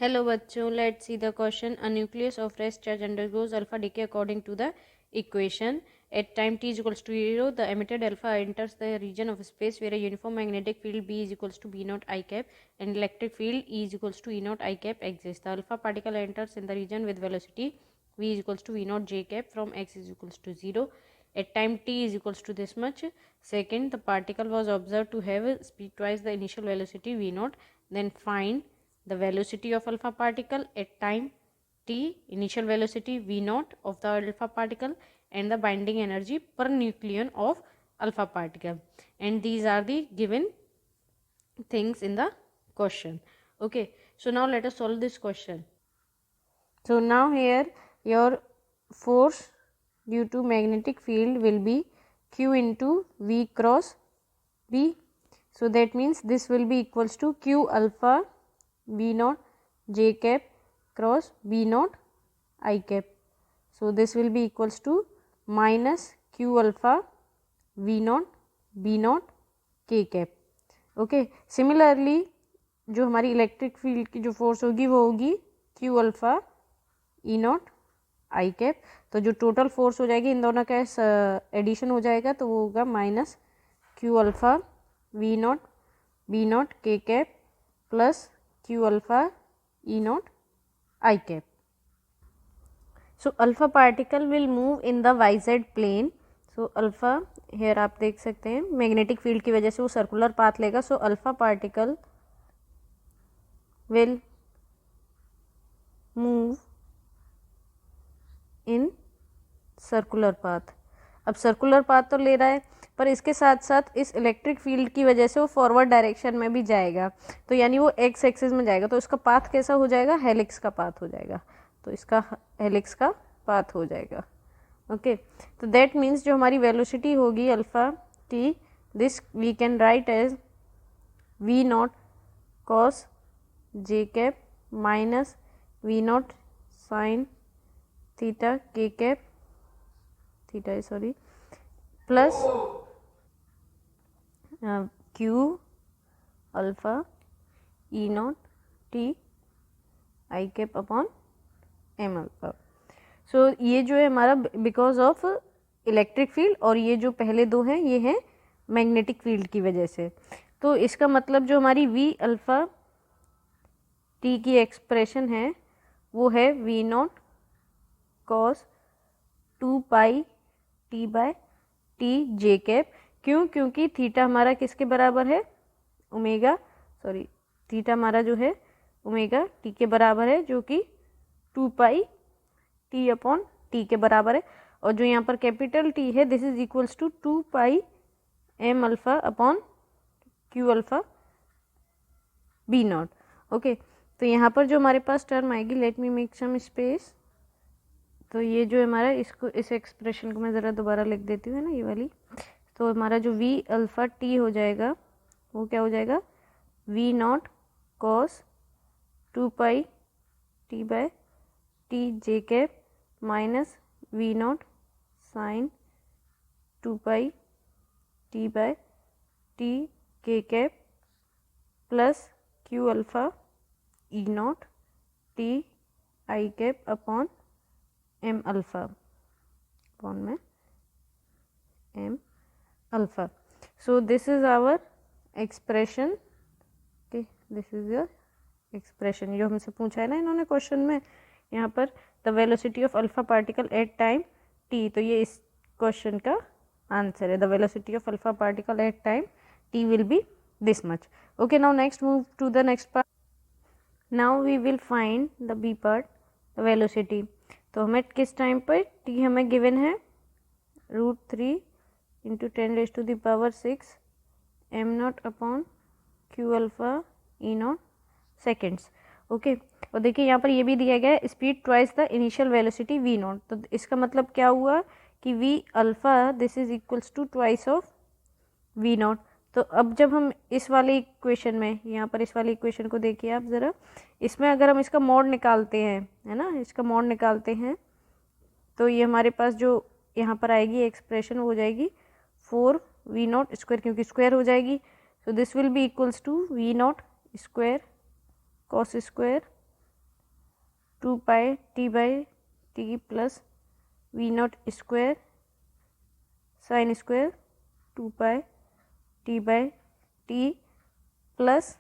Hello बच्चों, let's see the question. A nucleus of rest charge undergoes alpha decay according to the equation. At time t is equals to 0, the emitted alpha enters the region of space where a uniform magnetic field B is equals to B naught I cap and electric field E is equals to E naught I cap exists. The alpha particle enters in the region with velocity V is equals to V naught J cap from x is equals to 0. At time t is equals to this much second, the particle was observed to have speed twice the initial velocity V naught. Then find the velocity of alpha particle at time t, initial velocity v naught of the alpha particle, and the binding energy per nucleon of alpha particle. And these are the given things in the question. Okay, so now let us solve this question. So now here your force due to magnetic field will be q into v cross b. So that means this will be equals to q alpha v naught j cap cross b naught I cap. So this will be equals to minus q alpha v naught b naught k cap. Okay, similarly जो हमारी electric field की जो force होगी वो होगी q alpha e not I cap. तो जो total force हो जाएगी इन दोनों का एडिशन हो जाएगा तो वो होगा minus q alpha v not b not k cap plus q alpha e naught I cap. So alpha particle will move in the yz plane. So alpha here आप देख सकते हैं मैग्नेटिक फील्ड की वजह से वो सर्कुलर पाथ लेगा. So alpha particle will move in circular path. अब सर्कुलर पाथ तो ले रहा है पर इसके साथ साथ इस इलेक्ट्रिक फील्ड की वजह से वो फॉरवर्ड डायरेक्शन में भी जाएगा. तो यानी वो एक्स एक्सिस में जाएगा तो इसका पाथ कैसा हो जाएगा, हेलिक्स का पाथ हो जाएगा. तो इसका हेलिक्स का पाथ हो जाएगा. ओके, तो दैट मीन्स जो हमारी वेलोसिटी होगी alpha t, this we can write as v naught cos j cap minus v naught sine theta k cap theta sorry plus q alpha e naught t i cap upon m alpha. So ये जो है हमारा because of electric field और ये जो पहले दो हैं ये हैं मैग्नेटिक फील्ड की वजह से. तो इसका मतलब जो हमारी वी अल्फा टी की एक्सप्रेशन है वो है v naught cos 2 pi t by t j cap. क्यों? क्योंकि थीटा हमारा किसके बराबर है, ओमेगा सॉरी थीटा हमारा जो है ओमेगा टी के बराबर है जो कि 2 पाई टी अपॉन टी के बराबर है. और जो यहाँ पर कैपिटल टी है this is equals to 2 pi m alpha upon q alpha b naught. Okay, तो यहाँ पर जो हमारे पास टर्म आएगी, let me make some space. तो ये जो हमारा इसको इस एक्सप्रेशन को मैं ज़रा दोबारा लिख देती हूँ, है ना, ये वाली. तो हमारा जो वी अल्फा टी हो जाएगा वो क्या हो जाएगा, v naught cos 2 pi t by t j cap minus v naught sine 2 pi t by t k cap plus q alpha e naught t i cap upon m alpha upon में m alpha. So this is our expression. Okay, this is your expression जो हमसे पूछा है ना इन्होंने question में यहाँ पर, the velocity of alpha particle at time t. तो ये इस क्वेश्चन का आंसर है. The velocity of alpha particle at time t will be this much. Okay, now next move to the next part. Now we will find the b part, the velocity. तो हमें किस time पर T हमें given है √3 into 10⁻⁶ m naught upon q alpha e naught seconds. Okay, और देखिए यहाँ पर ये भी दिया गया है speed twice the initial velocity v naught. तो इसका मतलब क्या हुआ कि v alpha this is equals to twice of v naught. तो अब जब हम इस वाले इक्वेशन में, यहाँ पर इस वाली इक्वेशन को देखिए आप ज़रा, इसमें अगर हम इसका मॉड निकालते हैं, है ना, इसका मॉड निकालते हैं तो ये हमारे पास जो यहाँ पर आएगी एक्सप्रेशन हो जाएगी 4 वी नॉट स्क्वायर, क्योंकि स्क्वायर हो जाएगी. So this will be equals to v naught square cos square 2 pi t by t plus v naught square sine square 2 pi t by t plus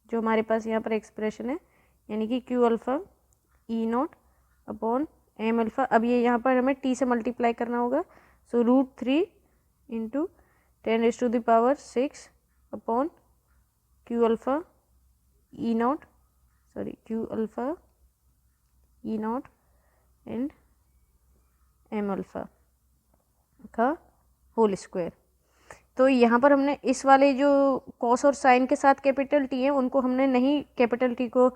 जो हमारे पास यहाँ पर एक्सप्रेशन है यानी कि q alpha e naught upon m alpha. अब ये यहाँ पर हमें टी से मल्टीप्लाई करना होगा, so √3 into 10⁻⁶ upon q alpha e naught q alpha e naught and m alpha का होल स्क्वायर। तो यहाँ पर हमने इस वाले जो कॉस और साइन के साथ कैपिटल टी है उनको हमने नहीं कैपिटल टी को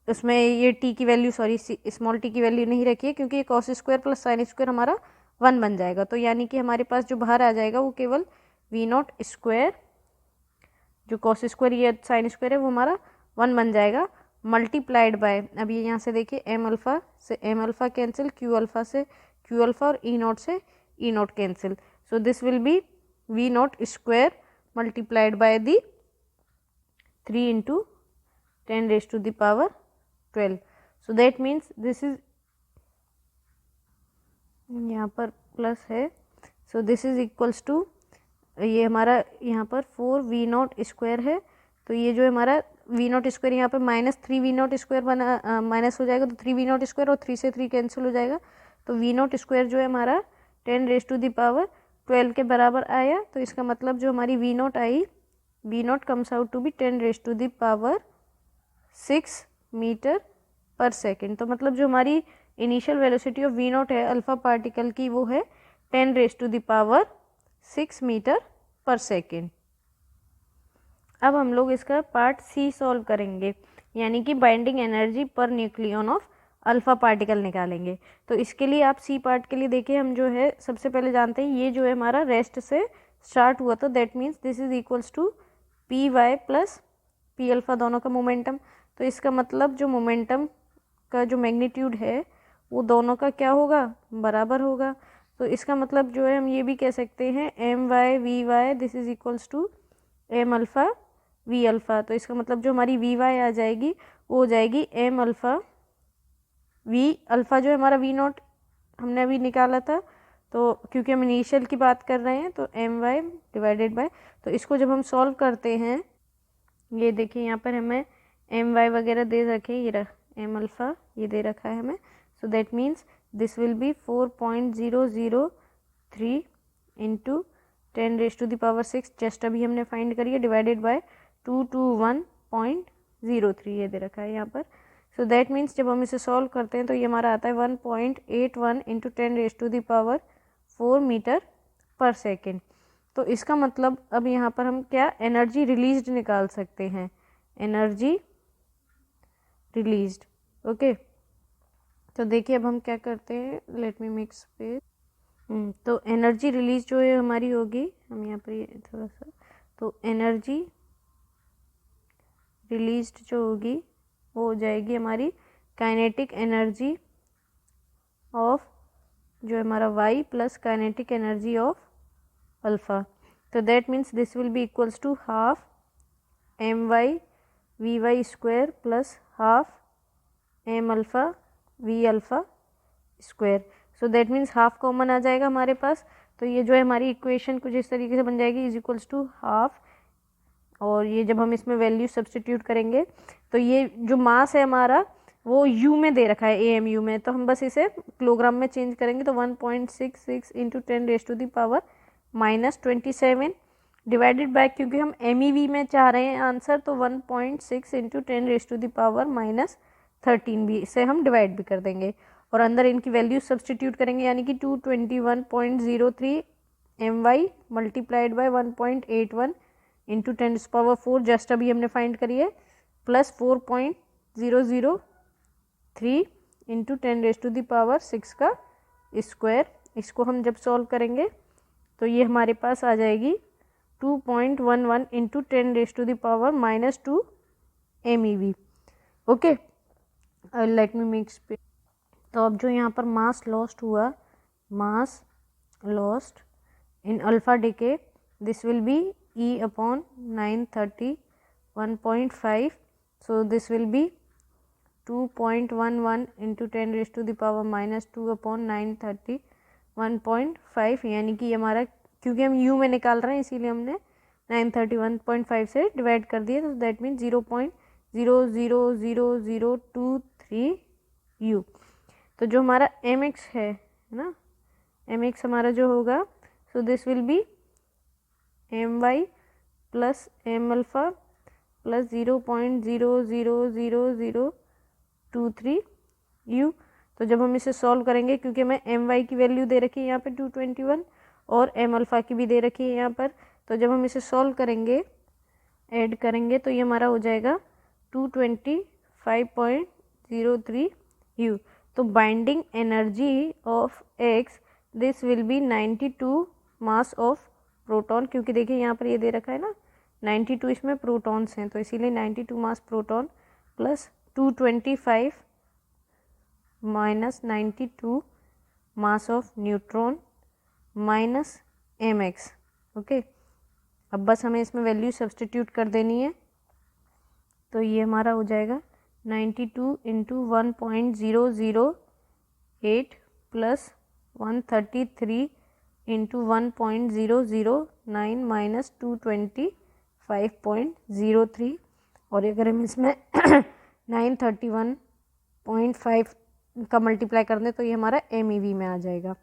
उसमें ये टी की वैल्यू स्मॉल टी की वैल्यू नहीं रखी है, क्योंकि ये cos square plus sine square हमारा 1 बन जाएगा। तो यानी कि हमारे पास जो बाहर आ जाएगा वो केवल वी नॉट स्क्वायर, जो कॉस स्क्वायर ये साइन स्क्वायर है वो हमारा 1 बन जाएगा, मल्टीप्लाइड बाय, अब ये यहाँ से देखिए एम अल्फ़ा से m alpha cancel, q alpha से क्यू अल्फ़ा और ई नॉट से e naught cancel. So this will be V naught square multiplied by the 3 into 10⁻12. So that means this is यहाँ पर प्लस है, so this is equals to ये हमारा यहाँ पर 4 V नॉट स्क्वायर है, तो ये जो हमारा V नॉट स्क्वायर यहाँ पर -3 V नॉट स्क्वायर बना माइनस हो जाएगा, तो 3 V नॉट स्क्वायर और 3 से 3 कैंसिल हो जाएगा, तो V नॉट स्क्वायर जो है हमारा 10⁻12 के बराबर आया। तो इसका मतलब जो हमारी v naught i, v naught comes out to be 10⁻6 metre per second. तो मतलब जो हमारी initial velocity of v naught है अल्फा पार्टिकल की वो है 10⁻6 मीटर पर सेकेंड। अब हम लोग इसका पार्ट सी सॉल्व करेंगे, यानी कि binding energy per nucleon of alpha particle निकालेंगे। तो इसके लिए आप सी पार्ट के लिए देखिए, हम जो है सबसे पहले जानते हैं ये जो है हमारा रेस्ट से स्टार्ट हुआ, तो that means this is equals to p y plus p alpha दोनों का मोमेंटम। तो इसका मतलब जो मोमेंटम का जो मैग्नीट्यूड है वो दोनों का क्या होगा, बराबर होगा। तो इसका मतलब जो है हम ये भी कह सकते हैं m y v y this is equals to m alpha v alpha. तो इसका मतलब जो हमारी वी वाई आ जाएगी वो हो जाएगी एम अल्फ़ा वी अल्फ़ा, जो है हमारा वी नॉट हमने अभी निकाला था, तो क्योंकि हम इनिशियल की बात कर रहे हैं तो एम वाई डिवाइडेड बाय, तो इसको जब हम सॉल्व करते हैं, ये देखिए यहाँ पर हमें एम वाई वगैरह दे रखे, ये एम अल्फ़ा ये दे रखा है हमें, सो that means this will B 4.003 into 10⁻6 just अभी हमने फाइंड करी है, डिवाइडेड बाय 221.03 ये दे रखा है यहाँ पर। सो दैट मीन्स जब हम इसे सॉल्व करते हैं तो ये हमारा आता है 1.81 इंटू 10⁻4 मीटर पर सेकेंड। तो इसका मतलब अब यहाँ पर हम क्या एनर्जी रिलीज्ड निकाल सकते हैं, एनर्जी रिलीज्ड। ओके, तो देखिए अब हम क्या करते हैं, लेट मी मेक स्पेस। तो एनर्जी रिलीज जो है हमारी होगी, हम यहाँ पर ये थोड़ा सा, तो एनर्जी रिलीज्ड जो होगी वो हो जाएगी हमारी काइनेटिक एनर्जी ऑफ जो हमारा y प्लस काइनेटिक एनर्जी ऑफ अल्फ़ा। तो that means this will be equals to half m y v y square plus half m alpha v alpha square. So that means half common आ जाएगा हमारे पास, तो ये जो है हमारी इक्वेशन कुछ इस तरीके से बन जाएगी, इज इक्वल्स टू हाफ, और ये जब हम इसमें वैल्यू सब्स्टिट्यूट करेंगे तो ये जो मास है हमारा वो यू में दे रखा है, AMU में, तो हम बस इसे किलोग्राम में चेंज करेंगे, तो 1.66 इंटू 10⁻⁻27 डिवाइडेड बाय, क्योंकि हम MEV में चाह रहे हैं आंसर, तो 1.6 इंटू 10⁻13 भी इसे हम डिवाइड भी कर देंगे और अंदर इनकी वैल्यू सब्स्टिट्यूट करेंगे, यानी कि 221.03 MY multiplied by 1.81 into 10⁻4 just अभी हमने फाइंड करी है, प्लस 4.003 इंटू 10⁻6 का स्क्वायर। इसको हम जब सॉल्व करेंगे तो ये हमारे पास आ जाएगी 2.11 into 10⁻⁻2 MEV। Okay, let me make space. तो अब जो यहाँ पर मास लॉस्ट हुआ, mass lost in alpha decay, this will be E upon 931.5, so this will be 2.11 into 10⁻⁻² upon 931.5, यानी कि हमारा, क्योंकि हम यू में निकाल रहे हैं इसीलिए हमने 931.5 से डिवाइड कर दिया, तो दैट मीन्स 0.000023 यू। तो जो हमारा एम एक्स है ना, एम एक्स हमारा जो होगा, so this will be m y plus m alpha plus 0.000023 u. तो जब हम इसे सॉल्व करेंगे, क्योंकि हमें एम वाई की वैल्यू दे रखी है यहाँ पे 221 और एम अल्फ़ा की भी दे रखी है यहाँ पर, तो जब हम इसे सॉल्व करेंगे, ऐड करेंगे, तो ये हमारा हो जाएगा 225.03 यू। तो binding energy of x, this will B 92 mass of proton, क्योंकि देखिए यहाँ पर ये दे रखा है ना 92 इसमें प्रोटॉन्स हैं, तो इसीलिए 92 mass proton plus 225 minus 92 mass of neutron minus m x. Okay, अब बस हमें इसमें वैल्यू सब्सटीट्यूट कर देनी है, तो ये हमारा हो जाएगा 92 इंटू 1.008 प्लस 133 इंटू 1.009 माइनस 225.03, और अगर हम इसमें 931.5 का मल्टीप्लाई कर दें तो ये हमारा MEV में आ जाएगा।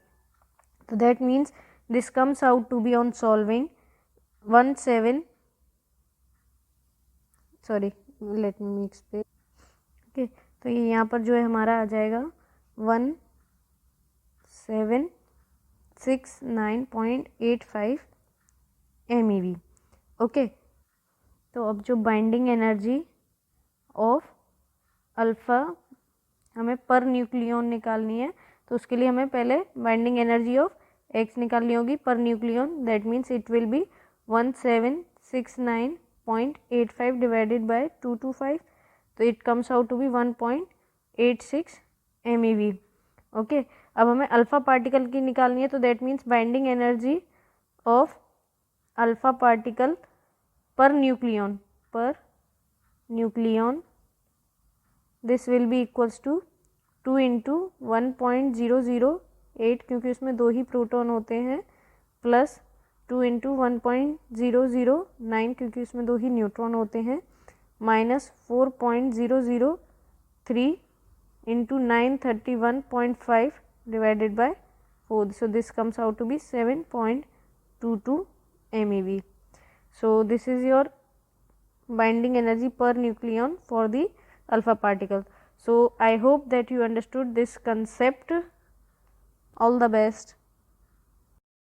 तो that means this comes out to be on solving 17, sorry let me explain. Okay, तो ये यहाँ पर जो है हमारा आ जाएगा 1769.85 MEV। ओके, तो अब जो बाइंडिंग एनर्जी ऑफ अल्फ़ा हमें पर न्यूक्लियन निकालनी है, तो उसके लिए हमें पहले बाइंडिंग एनर्जी ऑफ एक्स निकालनी होगी पर nucleon, that means it will be 1769.85 divided by 225, तो it comes out to be 1.86 MEV। Okay, अब हमें अल्फ़ा पार्टिकल की निकालनी है, तो that means binding energy of alpha particle पर nucleon this will be equals to 2 into 1.008, क्योंकि उसमें 2 ही प्रोटॉन होते हैं, प्लस 2 इंटू 1.009, क्योंकि उसमें 2 ही न्यूट्रॉन होते हैं, minus 4.003 into 931.5 divided by 4, so this comes out to be 7.22 MeV. So this is your binding energy per nucleon for the alpha particle. So I hope that you understood this concept. All the best.